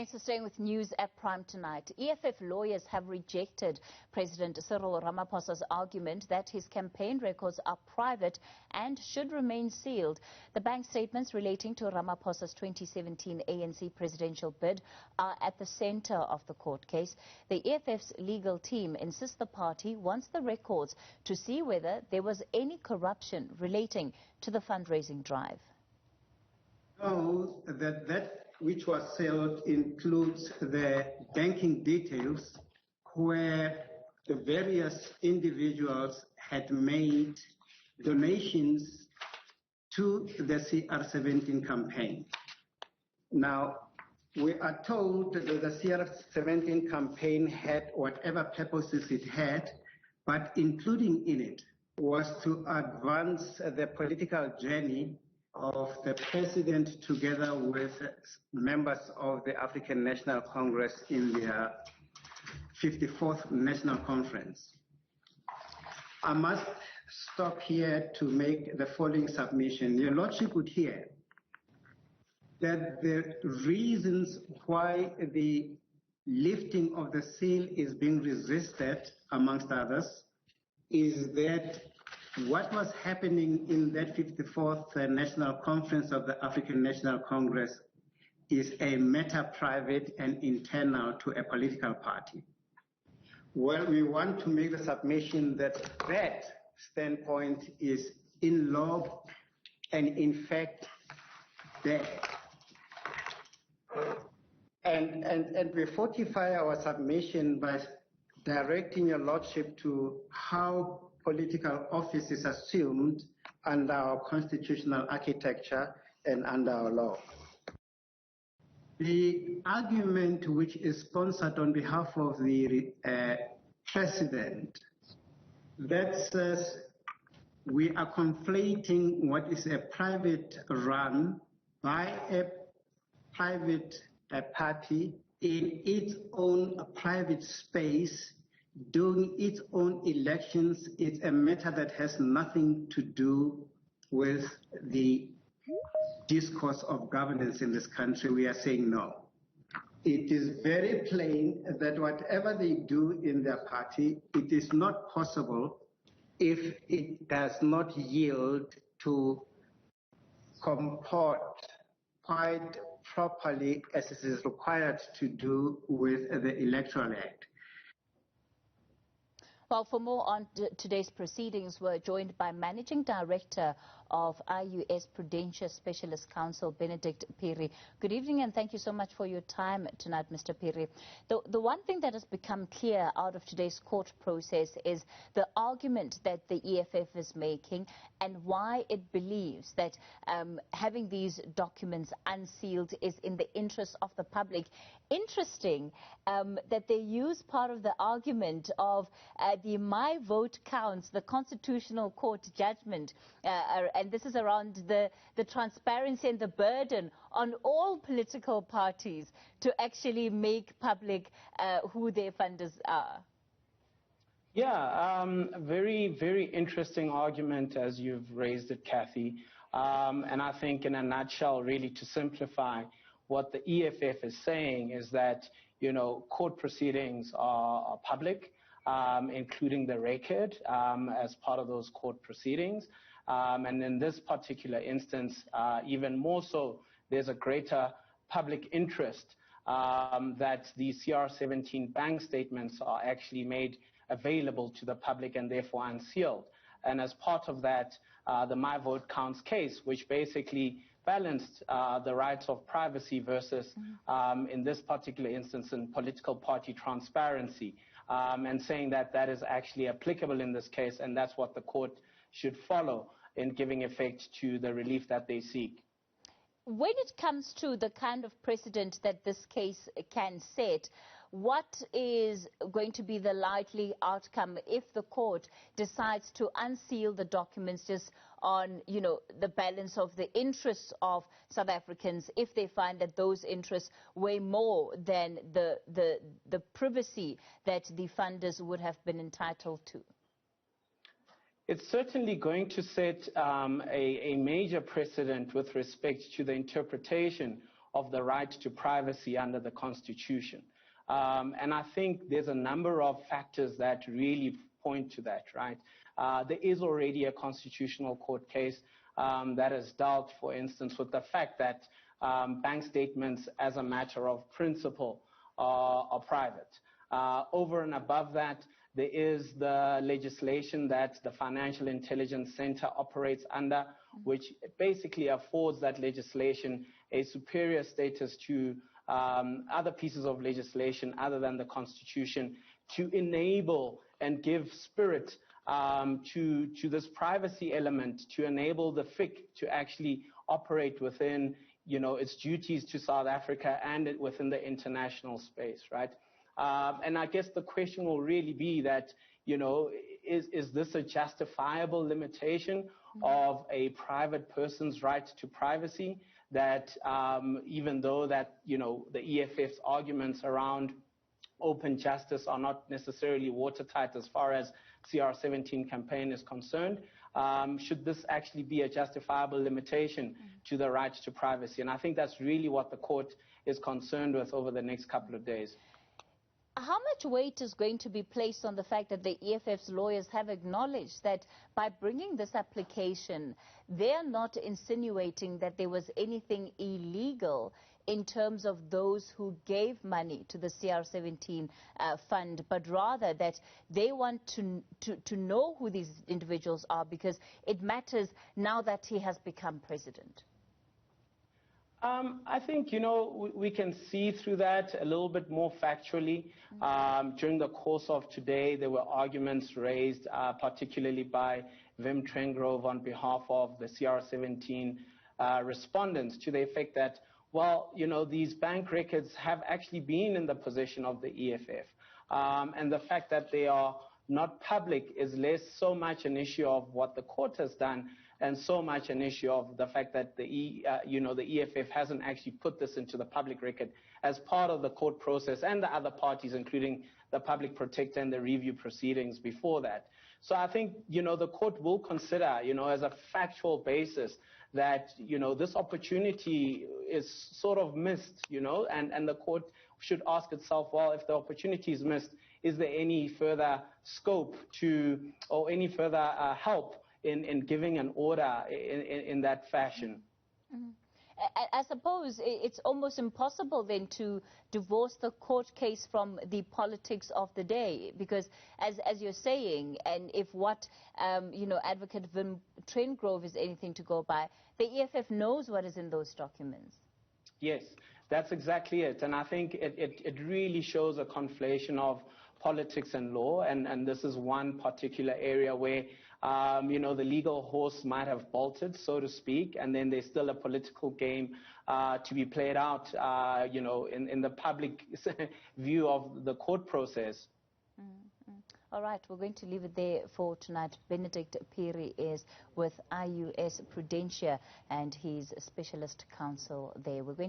Thanks for staying with News at Prime tonight. EFF lawyers have rejected President Cyril Ramaphosa's argument that his campaign records are private and should remain sealed. The bank statements relating to Ramaphosa's 2017 ANC presidential bid are at the center of the court case. The EFF's legal team insists the party wants the records to see whether there was any corruption relating to the fundraising drive. Know that which was sealed includes the banking details where the various individuals had made donations to the CR17 campaign. Now, we are told that the CR17 campaign had whatever purposes it had, but including in it was to advance the political journey of the president together with members of the African National Congress in their 54th National Conference. I must stop here to make the following submission. Your Lordship would hear that the reasons why the lifting of the seal is being resisted, amongst others, is that what was happening in that 54th National Conference of the African National Congress is a matter private and internal to a political party. Well, we want to make the submission that that standpoint is in law and in fact there. And we fortify our submission by directing your Lordship to how political office is assumed under our constitutional architecture and under our law. The argument which is sponsored on behalf of the president that says we are conflating what is a private run by a private party in its own private space doing its own elections, it's a matter that has nothing to do with the discourse of governance in this country. We are saying no. It is very plain that whatever they do in their party, it is not possible if it does not yield to comport quite properly as it is required to do with the Electoral Act. Well, for more on today's proceedings, we're joined by Managing Director of IUS Prudential Specialist Counsel, Benedict Phiri. Good evening and thank you so much for your time tonight, Mr. Phiri. The one thing that has become clear out of today's court process is the argument that the EFF is making and why it believes that having these documents unsealed is in the interest of the public. Interesting that they use part of the argument of the My Vote Counts, the Constitutional Court judgment, and this is around the transparency and the burden on all political parties to actually make public who their funders are. Yeah, very, very interesting argument as you've raised it, Kathy. And I think in a nutshell, really to simplify, what the EFF is saying is that, you know, court proceedings are public, including the record as part of those court proceedings. And in this particular instance, even more so, there's a greater public interest that the CR17 bank statements are actually made available to the public and therefore unsealed. And as part of that, the My Vote Counts case, which basically balanced the rights of privacy versus, in this particular instance, in political party transparency, and saying that that is actually applicable in this case, and that's what the court should follow in giving effect to the relief that they seek. When it comes to the kind of precedent that this case can set, what is going to be the likely outcome if the court decides to unseal the documents just on, you know, the balance of the interests of South Africans, if they find that those interests weigh more than the privacy that the funders would have been entitled to? It's certainly going to set a major precedent with respect to the interpretation of the right to privacy under the Constitution. And I think there's a number of factors that really point to that, right? There is already a constitutional court case that has dealt, for instance, with the fact that bank statements as a matter of principle are private. Over and above that, there is the legislation that the Financial Intelligence Center operates under, which basically affords that legislation a superior status to other pieces of legislation other than the Constitution to enable and give spirit to this privacy element, to enable the FIC to actually operate within, its duties to South Africa and within the international space, right? And I guess the question will really be that, is this a justifiable limitation of a private person's right to privacy? That even though that, the EFF's arguments around open justice are not necessarily watertight as far as CR17 campaign is concerned, should this actually be a justifiable limitation to the right to privacy? And I think that's really what the court is concerned with over the next couple of days. How much weight is going to be placed on the fact that the EFF's lawyers have acknowledged that by bringing this application, they're not insinuating that there was anything illegal in terms of those who gave money to the CR17 fund, but rather that they want to know who these individuals are because it matters now that he has become president? I think, we can see through that a little bit more factually. During the course of today, there were arguments raised, particularly by Wim Trengrove on behalf of the CR17 respondents, to the effect that, well, these bank records have actually been in the possession of the EFF. And the fact that they are not public is less so much an issue of what the court has done and so much an issue of the fact that the EFF hasn't actually put this into the public record as part of the court process and the other parties, including the public protector and the review proceedings before that. So I think, the court will consider, as a factual basis that, this opportunity is sort of missed, and the court should ask itself, well, if the opportunity is missed, is there any further scope to, or any further help in giving an order in that fashion? I suppose it's almost impossible then to divorce the court case from the politics of the day, because as you're saying, and if what Advocate Wim Trengrove is anything to go by, the EFF knows what is in those documents. Yes, that's exactly it. And I think it really shows a conflation of politics and law, and this is one particular area where the legal horse might have bolted, so to speak, and then there's still a political game to be played out, in the public view of the court process. All right, we're going to leave it there for tonight. Benedict Phiri is with IUS Prudentia, and he's a specialist counsel there. We're going